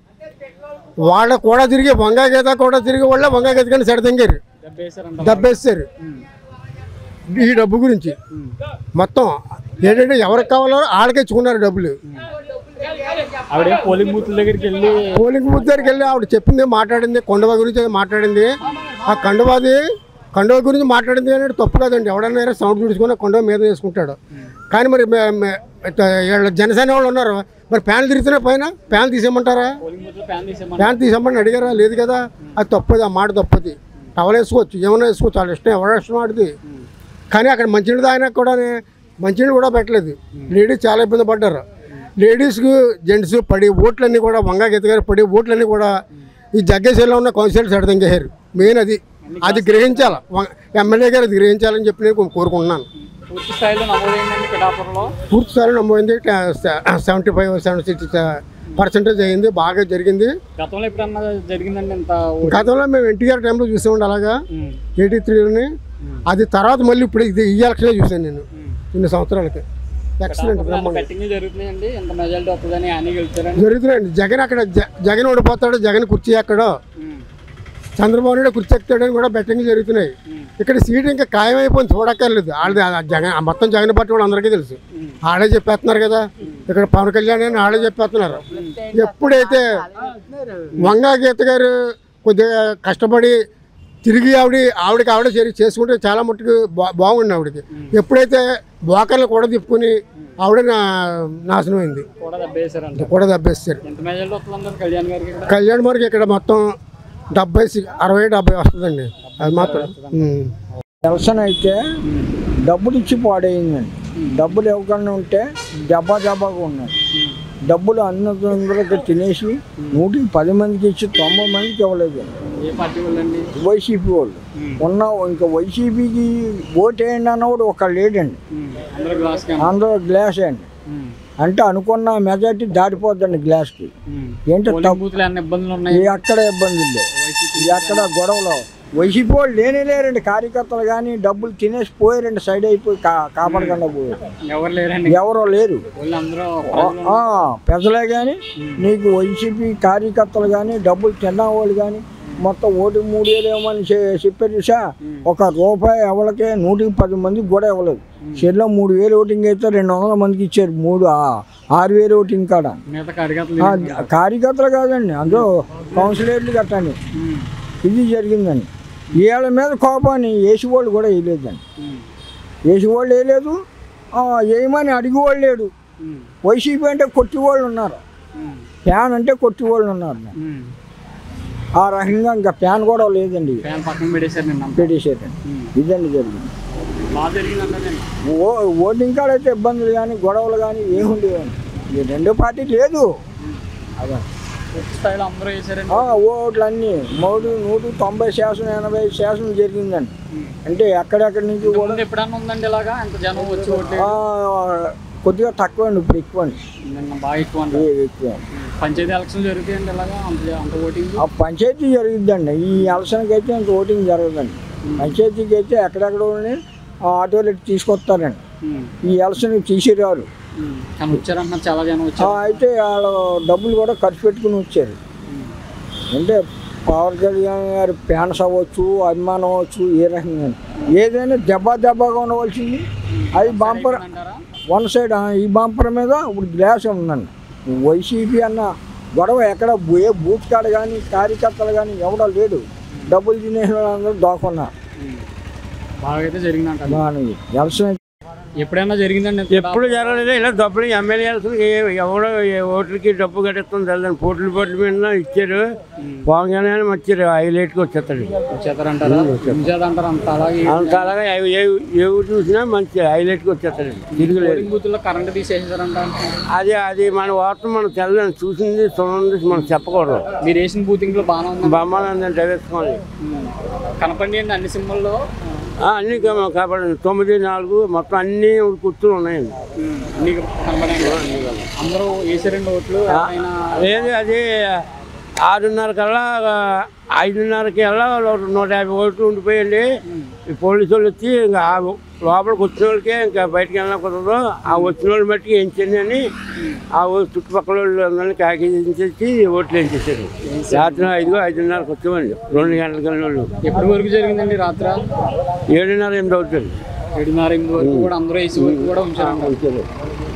Speaker 9: వాళ్ళ కూడా తిరిగి వంగాగీత కూడా తిరిగి వాళ్ళ వంగాగీత కానీ సెడతంగారు దెబ్బేస్తారు. ఈ డబ్బు గురించి మొత్తం ఏంటంటే ఎవరికి కావాలో వాళ్ళకే ఇచ్చుకున్నారు డబ్బులు.
Speaker 1: ఆవిడ పోలింగ్ బూత్ దగ్గరికి
Speaker 9: వెళ్ళి ఆవిడ చెప్పింది, మాట్లాడింది, కొండవ గురించి మాట్లాడింది. ఆ కండువా గురించి మాట్లాడింది అనేది తప్పు కదండి. ఎవడన్నా సౌండ్ చూసుకుని కొండవ మీద వేసుకుంటాడు. కానీ మరి జనసేన వాళ్ళు ఉన్నారు, మరి ఫ్యాన్లు తిరుగుతున్నాయి పైన, ఫ్యాన్ తీసేయమంటారా? ఫ్యాన్ తీసేయమని అడిగారా? లేదు కదా. అది తప్పది, ఆ మాట తప్పది. టవల్ వేసుకోవచ్చు, ఏమైనా వేసుకోవచ్చు, వాళ్ళ ఇష్టం, ఎవరి ఇష్టం ఆడిది. కానీ అక్కడ మంచినీళ్ళు తాగినా కూడా మంచినీళ్ళు కూడా పెట్టలేదు. లేడీస్ చాలా ఇబ్బంది పడ్డారు. లేడీస్కు జెంట్స్ పడి ఓట్లన్నీ కూడా వంగా గీత గారు పడి ఓట్లన్నీ కూడా ఈ జగ్గేశ్వరంలో ఉన్న కౌన్సిలర్స్ అడదంగారు. మెయిన్ అది గ్రహించాలి, ఎమ్మెల్యే గారు అది గ్రహించాలని చెప్పి నేను కోరుకుంటున్నాను.
Speaker 1: పూర్తి స్థాయిలో నమోదైందండి పిఠాపురంలో.
Speaker 9: పూర్తి స్థాయిలో నమోదైంది. 75-76% అయింది. బాగా జరిగింది.
Speaker 1: గతంలో ఎప్పుడన్నా జరిగిందండి ఇంత?
Speaker 9: గతంలో మేము ఎన్టీఆర్ టైంలో చూసామండి అలాగా 83లోని. అది తర్వాత మళ్ళీ ఇప్పుడు ఈ ఎలక్షన్లో చూసాను నేను ఇన్ని సంవత్సరాలకి. ఎక్సలెంట్, జరుగుతున్నాయండి. జగన్ ఓడిపోతాడు, జగన్ కుర్చీ ఎక్కడో, చంద్రబాబు నాయుడు కుర్చీ ఎక్కుతాడని కూడా బెట్టింగ్ జరుగుతున్నాయి. ఇక్కడ సీట్ ఇంకా ఖాయమైపోయింది, చూడక్కర్లేదు. వాళ్ళది జగన్ మొత్తం జగన్ పార్టీ వాళ్ళు అందరికీ తెలుసు. ఆడే చెప్పేస్తున్నారు కదా, ఇక్కడ పవన్ కళ్యాణ్ అని ఆడే చెప్పేస్తున్నారు. ఎప్పుడైతే వంగా గీత గారు కొద్దిగా కష్టపడి తిరిగి ఆవిడకి చేసుకుంటే చాలా మట్టుకు బాగుంది ఆవిడకి. ఎప్పుడైతే బోకర్లు కూడా తిప్పుకుని ఆవిడ నాశనం అయింది, కూడా దెబ్బేస్తారు. కళ్యాణ్ గారికి ఇక్కడ మొత్తం 60-70 వస్తుందండి. అది మాత్రం
Speaker 10: ఎలక్షన్ అయితే డబ్బులు ఇచ్చి పాడైందండి. డబ్బులు ఇవ్వకుండా ఉంటే జబ్బాగా ఉన్నాయి. డబ్బులు అన్నదరికి తినేసి 110 మందికి ఇచ్చి 90 మందికి ఇవ్వలేదు. వైసీపీ వాళ్ళు ఉన్నా. ఇంకా వైసీపీకి ఓటు వేయండి అన్నవాడు ఒక లేడండి, అందరూ గ్లాస్ అండి. అంటే అనుకున్న మెజార్టీ దాటిపోద్దండి గ్లాస్కి. ఏంటో ఎక్కడ ఇబ్బందులు లేవు, ఎక్కడ గొడవలు. వైసీపీ వాళ్ళు లేరండి. కార్యకర్తలు కానీ డబ్బులు తినేసి పోయారండి, సైడ్ అయిపోయి కాపాడకుండా పోయారు. ఎవరో లేరు, ప్రజలే కానీ. నీకు వైసీపీ కార్యకర్తలు కానీ డబ్బులు తిన్న వాళ్ళు కానీ మొత్తం ఓటు 3,000 ఏమని చెప్పారు చూసా. ₹1 ఎవరికే 110 మందికి కూడా ఇవ్వలేదు. షెడ్లో 3,000 ఓటింగ్ అయితే 200 మందికి ఇచ్చారు. 6,000 ఓటింగ్ కాడ కార్యకర్తలు కాదండి, అందులో కౌన్సిలర్లు కట్టండి. ఇది జరిగిందండి. వీళ్ళ మీద కోపాన్ని ఏసీవాళ్ళు కూడా వేయలేదండి. ఏసీవాళ్ళు వేయలేదు, వేయమని అడిగేవాళ్ళు లేడు. వైసీపీ అంటే కొట్టివాళ్ళు ఉన్నారు, ఫ్యాన్ అంటే కొట్టివాళ్ళు ఉన్నారు. ఆ రకంగా ఇంకా ఫ్యాన్ కూడా లేదండి, పెట్టేసారండి. ఇదండి జరిగింది. ఓటింగ్ కాడ అయితే ఇబ్బందులు కానీ గొడవలు కానీ ఏముండేవండి. ఈ రెండో పార్టీ లేదు. అదే ఓట్లన్నీ 190-80% జరిగిందండి. అంటే ఎక్కడెక్కడి నుంచి కూడా కొద్దిగా తక్కువ అండి, ఇప్పుడు ఎక్కువ అండి, ఎక్కువ.
Speaker 1: పంచాయతీ ఎలక్షన్ జరుగుతాయండి ఇలాగా అంత ఓటింగ్?
Speaker 10: పంచాయతీ జరుగుద్దండి. ఈ ఎలక్షన్కి అయితే అంత ఓటింగ్ జరగదండి. పంచాయతీకి అయితే ఎక్కడెక్కడ ఆటోలు తీసుకొస్తారండి. ఈ ఎలక్షన్ తీసిరారు.
Speaker 1: చాలా జనం
Speaker 10: అయితే వాళ్ళ డబ్బులు కూడా ఖర్చు పెట్టుకుని వచ్చారు. అంటే పవన్ కళ్యాణ్ గారి ఫ్యాన్స్ అవ్వచ్చు, అభిమానం అవ్వచ్చు, ఏ రకంగా ఏదైనా దెబ్బగా ఉండవలసింది. అది బంపర్ వన్ సైడ్, ఈ బంపర్ మీద ఇప్పుడు గ్లాస్ ఉందండి. వైసీపీ అన్న గొడవ ఎక్కడ ఏ బూత్ కాడ కానీ కార్యకర్తలు కానీ ఎవడో లేడు. డబ్బులు తినేసిన వాళ్ళందరూ దోకున్నారు.
Speaker 1: బాగా అయితే జరిగిందంట
Speaker 10: ఎలక్షన్.
Speaker 1: ఎప్పుడైనా జరిగిందండి?
Speaker 11: ఎప్పుడు జరగలేదు. ఇలా డబ్బులు ఎమ్మెల్యే ఎవడో ఓట్లకి డబ్బు కట్టిస్తుంది తెలియదు. పోట్లు మీద ఇచ్చారు, బాగానే వచ్చారు. హైలైట్కి వచ్చేస్తాడు అంత అలాగే ఏ ఊరు చూసినా మంచి హైలైట్కి వచ్చేస్తాడు. తిరుగులేదు.
Speaker 1: కరెంట్ తీసేసారంట.
Speaker 11: అది మన వార్త మనం తెల్లని చూసింది చూడండి, మనం చెప్పకూడదు.
Speaker 1: మీరు వేసిన బూతింగ్ లో
Speaker 11: బాగా వేసుకోవాలి.
Speaker 1: కనపడి అన్ని సింబల్లో
Speaker 11: అన్నీ కాపాడండి. 9, 4 మొత్తం అన్నీ గుర్తులు ఉన్నాయండి.
Speaker 1: అందరూ వేసారండి ఓట్లు?
Speaker 11: లేదు, అది 6:30 కల్లా 5:30కి 150 ఓట్లు ఉండిపోయండి. ఈ పోలీసు వాళ్ళు వచ్చి ఇంకా లోపలికి వచ్చిన వాళ్ళకే ఇంకా బయటకు వెళ్ళినా కుదరదు. ఆ వచ్చిన వాళ్ళు మట్టికి ఎంచండి అని ఆ చుట్టుపక్కల వాళ్ళు అందరినీ కాకించేసి ఓట్లు వేయించేసారు. రాత్రి 5:30కి వచ్చామండి. 2 గంటలకు వెళ్ళిన వాళ్ళు.
Speaker 1: ఎప్పటి వరకు జరిగిందండి? రాత్రి
Speaker 11: 7:30, 8 అవుతుంది.
Speaker 1: 7:30 వరకు కూడా అందరూ ఏసీ వరకు కూడా ఉంచారు.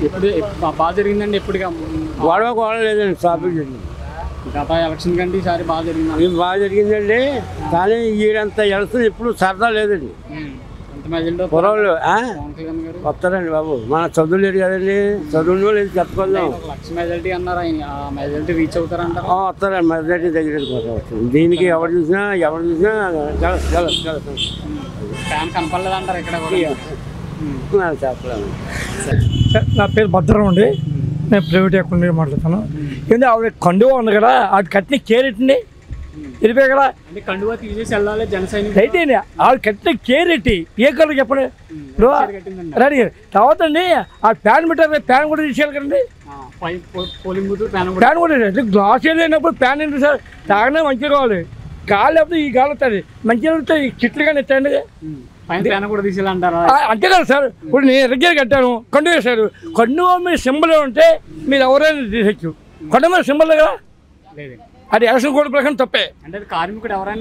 Speaker 1: ఎప్పుడు బాగా జరిగిందండి? ఎప్పుడుగా
Speaker 11: గొడవ లేదండి, ట్రాఫిక్ జరిగింది.
Speaker 1: గత ఎలక్షన్ కంటే ఈసారి బాగా జరిగింది.
Speaker 11: బాగా జరిగిందండి, కానీ ఈడంత ఎలక్షన్ ఎప్పుడు సరదా లేదండి. కుర్రోళ్ళు వస్తారండి బాబు, మన చదువు లేదు కదండి, చదువు లేదు చెప్పుకుందాం.
Speaker 1: మెజారిటీ అన్నారు, ఆయన మెజారిటీ రీచ్ అవుతారంట.
Speaker 11: వస్తారండి, మెజారిటీ దగ్గర దీనికి ఎవరు చూసినా
Speaker 1: ఫ్యాన్ కనపడలేదంటారు ఇక్కడ కూడా.
Speaker 11: చెప్పలేము.
Speaker 12: నా పేరు భద్రం అండి, నేను ప్రైవేట్ అకౌంట్ మాట్లాడుతాను. ఏంటంటే ఆవిడ కండువా ఉంది కదా, ఆవిడ కట్టిన కేరెట్ని వెళ్ళిపోయా కదా,
Speaker 1: కండువా తీసేసి వెళ్ళాలి జనసైనిక
Speaker 12: అయితే ఆవిడ కట్టిన కేరెట్టి ఏ కలర్ చెప్పండి రెడీ. తర్వాత అండి ఆ ప్యాన్ పెట్టారు, ప్యాన్ కూడా తీసేయాలి కదండి,
Speaker 1: పోలింగ్ బూత్
Speaker 12: ప్యాన్ కూడా గ్లాస్ వెళ్ళినప్పుడు ప్యాన్ ఏంటి సార్, తాగనే మంచిగా కావాలి, గాలి లేకపోతే ఈ గాలి వస్తుంది, మంచిగా వస్తాయి చిట్లు కానీ ఎత్తండి
Speaker 1: కూడా తీసేయాలంటారా?
Speaker 12: అంతే కదా సార్. ఇప్పుడు నేను ఎరగేరు కట్టాను, కండు వేశారు, కండు మీద సింబల్ ఉంటే మీరు ఎవరైనా తీసేచ్చు, కొండ మీద సింబల్ కదా, అది ఎలక్షన్ కోడ్ ప్రకారం తప్పే.
Speaker 1: అంటే కార్మికుడు ఎవరైనా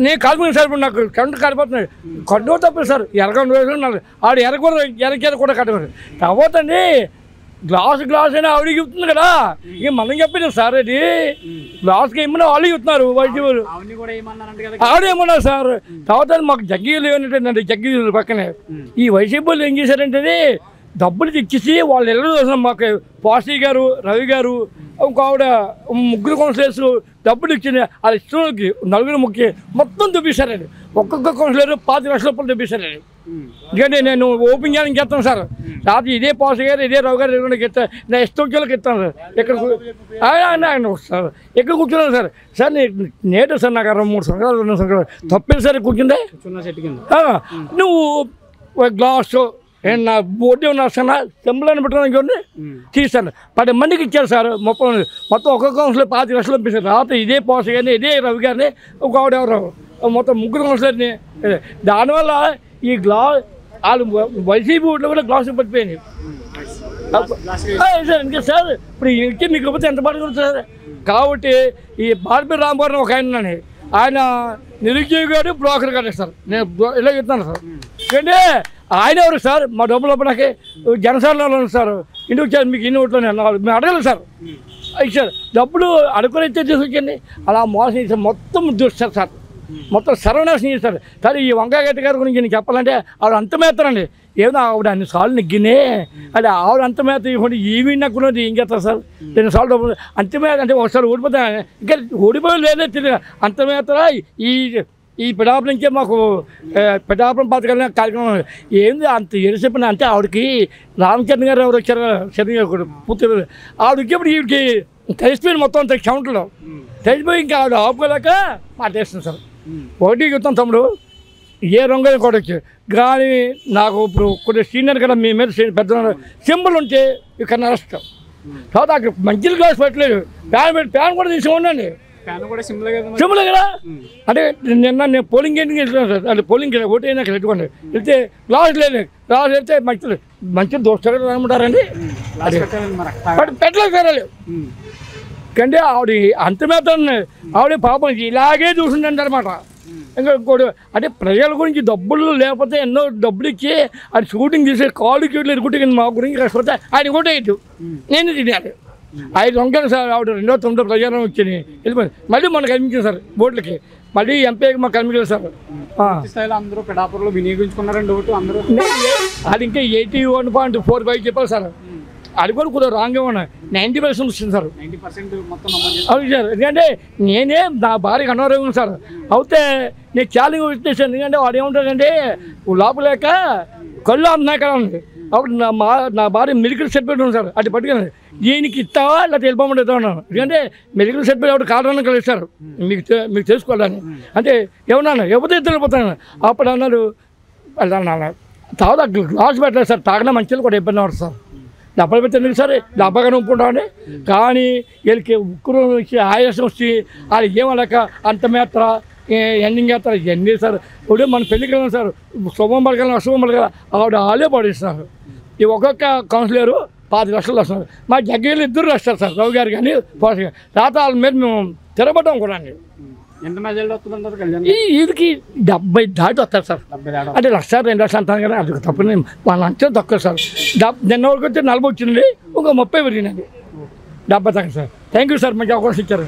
Speaker 12: నేను కార్మికుడు సార్, ఇప్పుడు నాకు కరెంట్ కాలిపోతున్నాడు, కండు తప్పే సార్, ఎరగండు వేసుకున్నాడు ఆవిడ ఎరగ కూడా కట్టమని. తర్వాత అండి గ్లాస్ అయినా ఆవిడ చెప్తుంది కదా, ఇక మనం చెప్పిన సార్ అది గ్లాస్కి ఏమన్నా వాళ్ళు చెప్తున్నారు వైద్యులు, ఆవిడ ఏమన్నారు సార్. తర్వాత మాకు జగ్గీలు ఏమంటే జగ్గీలు పక్కనే ఈ వైసీపీ ఏం చేశారంటే డబ్బులు తెచ్చేసి వాళ్ళు ఎల్లరూ చూసాం, మాకు పాస్టీ గారు, రవి గారు, ఇంకో ఆవిడ, ముగ్గురు కౌన్సిలర్స్ డబ్బులు ఇచ్చింది, అది ఇష్టంకి నలుగురు ముఖ్య మొత్తం చూపిస్తారండి. ఒక్కొక్క కౌన్సిలర్ 5 లక్షల రూపాయలు చూపిస్తారండి. ఎందుకంటే నేను ఓపెన్ చేయడానికి ఇస్తాను సార్, రాత్రి ఇదే పాస్ గారు ఇదే రవి గారు ఇస్తాను, నేను ఇష్టం వాళ్ళకి ఇస్తాను సార్. ఇక్కడ సార్ ఎక్కడ కూర్చున్నాను సార్, సార్ నేటు సార్ నాకు 3 సంవత్సరాలు 2 సంవత్సరాలు తప్పేది సార్ కూర్చుందే. నువ్వు గ్లాసు నా బోర్డు ఉన్నా సింబల్ అని పెట్టుకోవడానికి తీస్తాను 10 మందికి ఇచ్చారు సార్, మొత్తం ఒక్కొక్క కౌన్సిలర్ 5 లక్షలు పంపిస్తారు. రాత్రి ఇదే పాస్ గారిని ఇదే రవి గారిని ఒక ఆవిడ ఎవరు మొత్తం ముగ్గురు కౌన్సిలర్ని. దానివల్ల ఈ వాళ్ళు వైసీపీ ఓట్లు కూడా గ్లాసు పడిపోయింది సార్. ఇంకా సార్ ఇప్పుడు ఇంకే మీకు ఇవ్వతే ఎంత పడుతుంది సార్. కాబట్టి ఈ బార్బీ రాంబాబు ఒక ఆయన నిరుద్యోగాడు బ్రోకర్ గారు సార్, నేను ఇలా చెప్తాను సార్. ఎందుకంటే ఆయన ఎవరు సార్, మా డబ్బులు అప్పటికే జనసేనలో ఉంది సార్, ఇంటికి వచ్చారు మీకు ఇన్ని ఓట్లోనే మేము అడగలేదు సార్. సార్ డబ్బులు అడుగుని అయితే తీసుకొచ్చండి, అలా మోసం చేసి మొత్తం చూస్తారు సార్, మొత్తం సర్వనాశనం చేస్తారు సార్. ఈ వంకాయగడ్డ గారి గురించి నేను చెప్పాలంటే ఆవిడ అంతమేస్తారండి, ఏమో ఆవిడ అన్ని సార్లు నెగ్గినే అది ఆవిడ అంతమేత ఇవ్వండి, ఈవీ నక్కున్నది ఏం చేస్తారు సార్. 2 సార్లు డబ్బులు అంతమేత అంటే ఒకసారి ఓడిపోతా, ఇంకా ఓడిపోయి లేదే తెలియదు అంతమేతరా. ఈ పిఠాపురం నుంచే మాకు పిఠాపురం పథకాలు కార్యక్రమం ఏంది అంత ఎరిసిపోయిన అంటే ఆవిడకి రామచంద్ర గారు ఎవరు వచ్చారు శని పూర్తి ఆవిడకి ఇప్పుడు వీడికి తెలిసిపోయింది మొత్తం అంత కౌంట్లో తెలిసిపోయి ఇంకా ఆవిడ ఆపుకోలేక మాట్లాడుతుంది సార్. ఒకటి చెప్తాం తమ్ముడు, ఏ రంగు కూడా వచ్చి కానీ నాకు ఇప్పుడు కొన్ని సీనియర్ కదా మీ మీద పెద్ద సింబల్ ఉంటే ఇక్కడ నష్టం. తర్వాత అక్కడ మంచి గ్లాస్ పెట్టలేదు, ఫ్యాన్ కూడా తీసుకోండి, సింబలే కదా. అంటే నిన్న నేను పోలింగ్ ఏంటికి వెళ్తున్నాను సార్, అంటే పోలింగ్ ఓటు అయినా పెట్టుకోండి, వెళ్తే గ్లాస్ లేదు, గ్లాస్ వెళ్తే మంచి దోస్తులు రమ్మంటారండి, పెట్టలేదు సార్. కంటే ఆవిడ అంతమేతాన్ని ఆవిడ పాపం ఇలాగే చూసిందండి అనమాట. ఇంకా ఇంకోటి అంటే ప్రజల గురించి డబ్బులు లేకపోతే ఎన్నో డబ్బులు ఇచ్చి అది షూటింగ్ చేసే కాలు క్యూట్లు ఎరుగుంటే మా గురించి కష్టపడితే ఆయన కూడా వేయద్దు, నేను తినాలి. 5 వంకలు సార్ ఆవిడ 2009 ప్రచారం వచ్చింది వెళ్ళిపోయింది. మళ్ళీ మనకు కనిపించింది సార్ బోట్లకి, మళ్ళీ ఎంపీకి మాకు కనిపించలేదు సార్.
Speaker 1: అందరూ పిఠాపురంలో వినియోగించుకున్నారండి ఓటు అందరూ.
Speaker 12: అది ఇంకా 81.45 చెప్పాలి సార్, అది కూడా కొద్దిగా రాంగ్ ఏమన్నా 90% వచ్చింది సార్.
Speaker 1: 90% మొత్తం
Speaker 12: అవును సార్. ఎందుకంటే నేనే నా భార్యకి అనారోగ్యం సార్, అయితే నేను ఛాలెంజ్ వచ్చేసాను. ఎందుకంటే వాడు ఏముంటాడంటే లోపలేక కళ్ళు అంటున్నాయి కదా ఉంది, అప్పుడు నా భార్య మెడికల్ సర్టిఫికేట్ ఉంది సార్, అది పట్టుకుని దీనికి ఇస్తావా ఇలా తెలిపమంటే ఇస్తా ఉన్నాను. ఎందుకంటే మెడికల్ సర్టిఫికేట్ అప్పుడు కారణం కలిస్తారు మీకు తెలుసుకోవాలని, అంటే ఏమన్నా ఎవరితో తెలిపోతాను. అప్పుడు అన్నారు అన్నారు తర్వాత గ్లాస్ పెట్టలేదు సార్, తాగిన మంచిగా కూడా ఇబ్బంది పడుతుంది సార్. డబ్బులు పెట్టండి సార్, డబ్బాగా నొప్పుకుంటామని. కానీ వీళ్ళకి ఉక్కురు వచ్చి ఆయాసం వచ్చి వాళ్ళు ఏమలేక అంత మేత్ర ఎండింగ్ చేస్తారు ఇవన్నీ సార్. ఇప్పుడు మన పెళ్ళికి వెళ్ళాం సార్, శుభం పడగలను అశుభం పడగల ఆవిడ వాళ్ళే పడేస్తున్నారు. ఈ ఒక్కొక్క కౌన్సిలరు 5 లక్షలు వస్తున్నారు. మా జగ్గీలు 2 వస్తారు సార్, రవి గారు కానీ పోష గారు. తర్వాత వాళ్ళ మీద మేము తిరగబడ్డాం కూడా అండి.
Speaker 1: ఎంత మెజారిటీ వస్తుందంటారు కళ్యాణ్
Speaker 12: వీరికి 70 దాటి వస్తారు సార్. అంటే 1,00,000 2,00,000 అంటాను కదా, అది తప్ప వాళ్ళ అంచనా తక్కువ సార్. నిన్న వరకు వచ్చి 40 వచ్చింది, ఒక 30 పెరిగినది, 70 తగ్గ సార్. థ్యాంక్ యూ సార్, మీకు అవకాశం ఇచ్చారు.